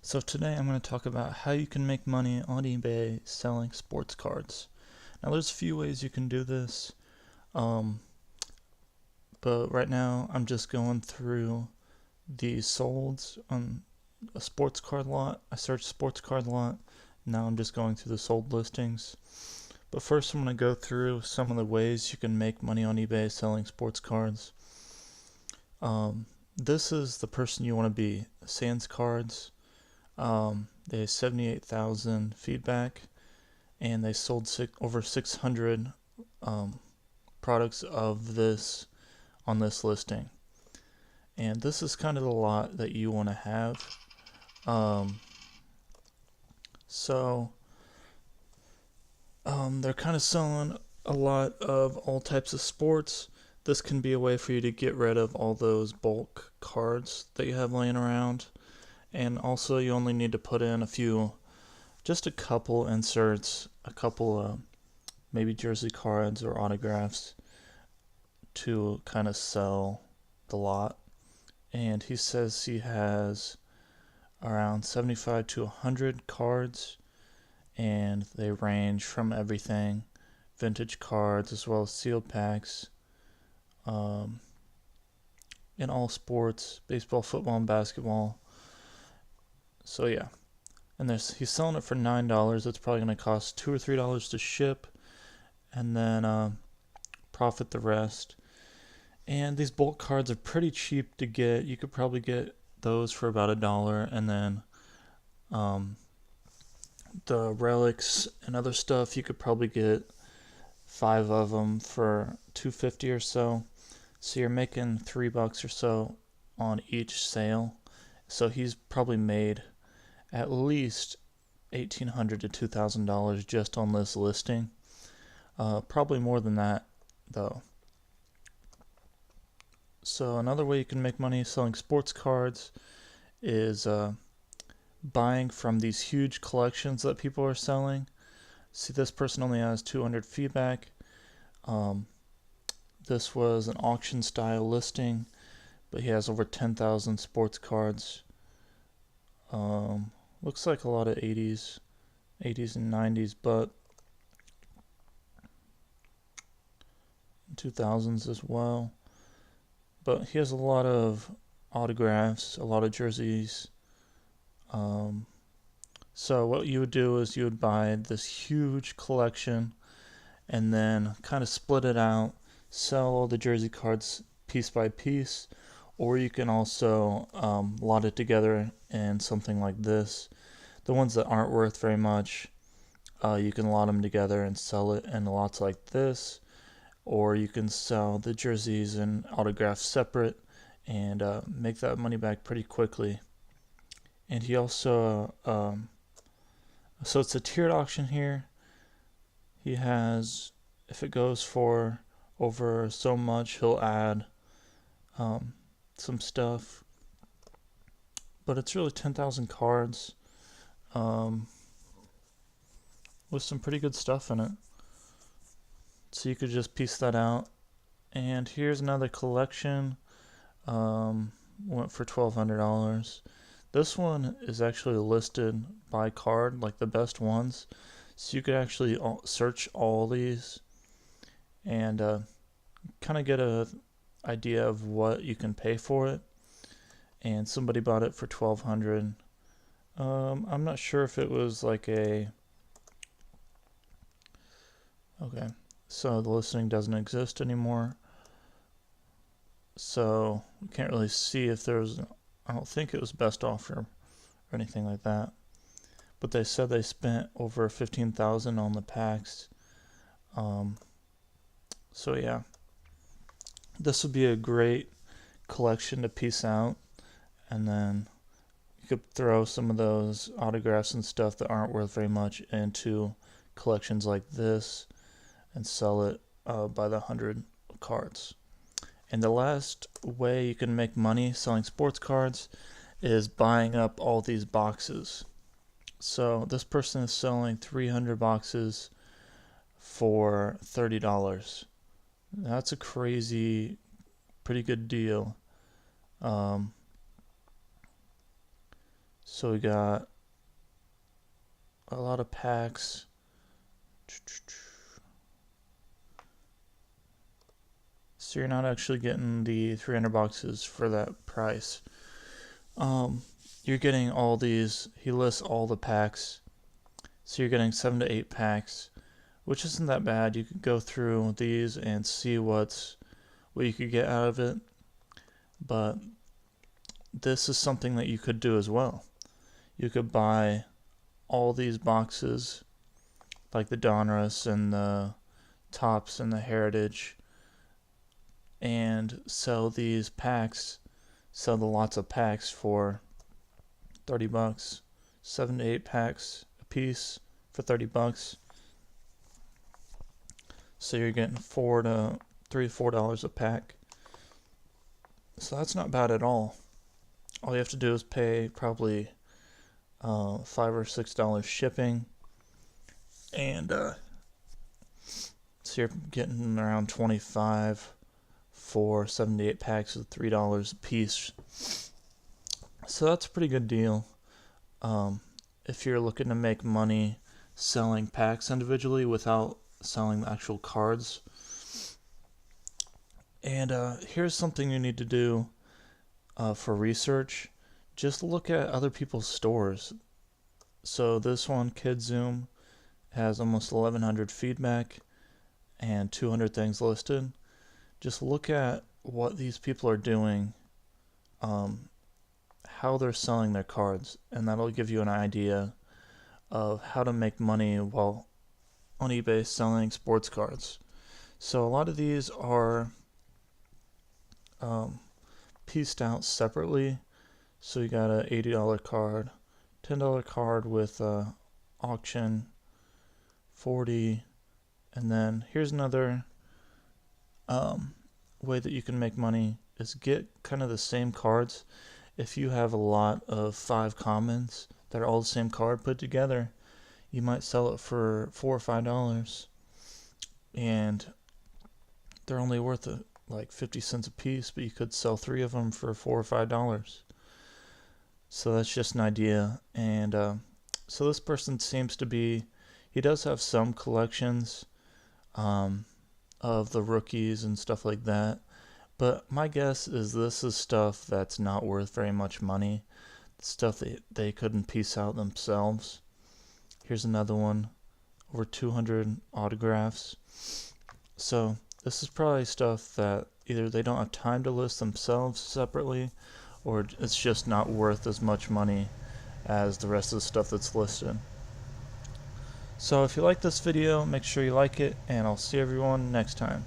So today I'm going to talk about how you can make money on eBay selling sports cards. Now there's a few ways you can do this, um, but right now I'm just going through the solds on a sports card lot. I searched sports card lot. Now I'm just going through the sold listings. But first I'm going to go through some of the ways you can make money on eBay selling sports cards. This is the person you want to be. Sans Cards. They have 78,000 feedback, and they sold over 600 products of this on this listing. And this is kind of the lot that you want to have. They're kind of selling a lot of all types of sports. This can be a way for you to get rid of all those bulk cards that you have laying around. And also you only need to put in just a couple inserts, a couple maybe jersey cards or autographs to kind of sell the lot. And he says he has around 75 to 100 cards, and they range from everything, vintage cards as well as sealed packs, in all sports, baseball, football, and basketball. So yeah, and he's selling it for $9. It's probably going to cost $2 or $3 to ship, and then profit the rest. And these bulk cards are pretty cheap to get. You could probably get those for about $1, and then the relics and other stuff you could probably get 5 of them for $2.50 or so. So you're making $3 or so on each sale. So he's probably made at least $1,800 to $2,000 just on this listing. Probably more than that though. So another way you can make money selling sports cards is buying from these huge collections that people are selling. See, this person only has 200 feedback. This was an auction style listing, but he has over 10,000 sports cards. Looks like a lot of 80s and 90s, but 2000s as well. But he has a lot of autographs, a lot of jerseys. So what you would do is you would buy this huge collection and then kind of split it out, sell all the jersey cards piece by piece, or you can also lot it together in something like this. The ones that aren't worth very much, you can lot them together and sell it in lots like this, or you can sell the jerseys and autographs separate and make that money back pretty quickly. And he also, so it's a tiered auction here. He has, if it goes for over so much, he'll add some stuff. But it's really 10,000 cards with some pretty good stuff in it. So you could just piece that out. And here's another collection. Went for $1,200. This one is actually listed by card, like the best ones. So you could actually search all these and kind of get a idea of what you can pay for it. And somebody bought it for $1,200. I'm not sure if it was like okay, so the listing doesn't exist anymore. So we can't really see if there's, I don't think it was best offer or anything like that. But they said they spent over $15,000 on the packs. So yeah, this would be a great collection to piece out, and then you could throw some of those autographs and stuff that aren't worth very much into collections like this and sell it by the 100 cards. And the last way you can make money selling sports cards is buying up all these boxes. So this person is selling 300 boxes for $30. That's a crazy, pretty good deal. So we got a lot of packs. So you're not actually getting the 300 boxes for that price. You're getting all these. He lists all the packs. So you're getting 7 to 8 packs, which isn't that bad. You could go through these and see what you could get out of it. But this is something that you could do as well. You could buy all these boxes, like the Donruss and the Topps and the Heritage, and sell these packs, sell the lots of packs for $30, 7 to 8 packs a piece for $30. So you're getting $3 to $4 a pack. So that's not bad at all. All you have to do is pay probably $5 or $6 shipping, and so you're getting around $25 for 78 packs of $3 a piece. So that's a pretty good deal. If you're looking to make money selling packs individually without selling the actual cards. And here's something you need to do for research. Just look at other people's stores. So this one, KidZoom, has almost 1,100 feedback and 200 things listed. Just look at what these people are doing, how they're selling their cards, and that'll give you an idea of how to make money while on eBay selling sports cards. So a lot of these are pieced out separately. So you got a $80 card, $10 card with auction, 40, and then here's another way that you can make money is get kind of the same cards. If you have a lot of 5 commons that are all the same card put together, you might sell it for $4 or $5, and they're only worth like 50 cents a piece, but you could sell 3 of them for $4 or $5. So that's just an idea. And so this person seems to be, he does have some collections of the rookies and stuff like that, but my guess is this is stuff that's not worth very much money, stuff that they couldn't piece out themselves. Here's another one, over 200 autographs. So this is probably stuff that either they don't have time to list themselves separately, or it's just not worth as much money as the rest of the stuff that's listed. So if you like this video, make sure you like it, and I'll see everyone next time.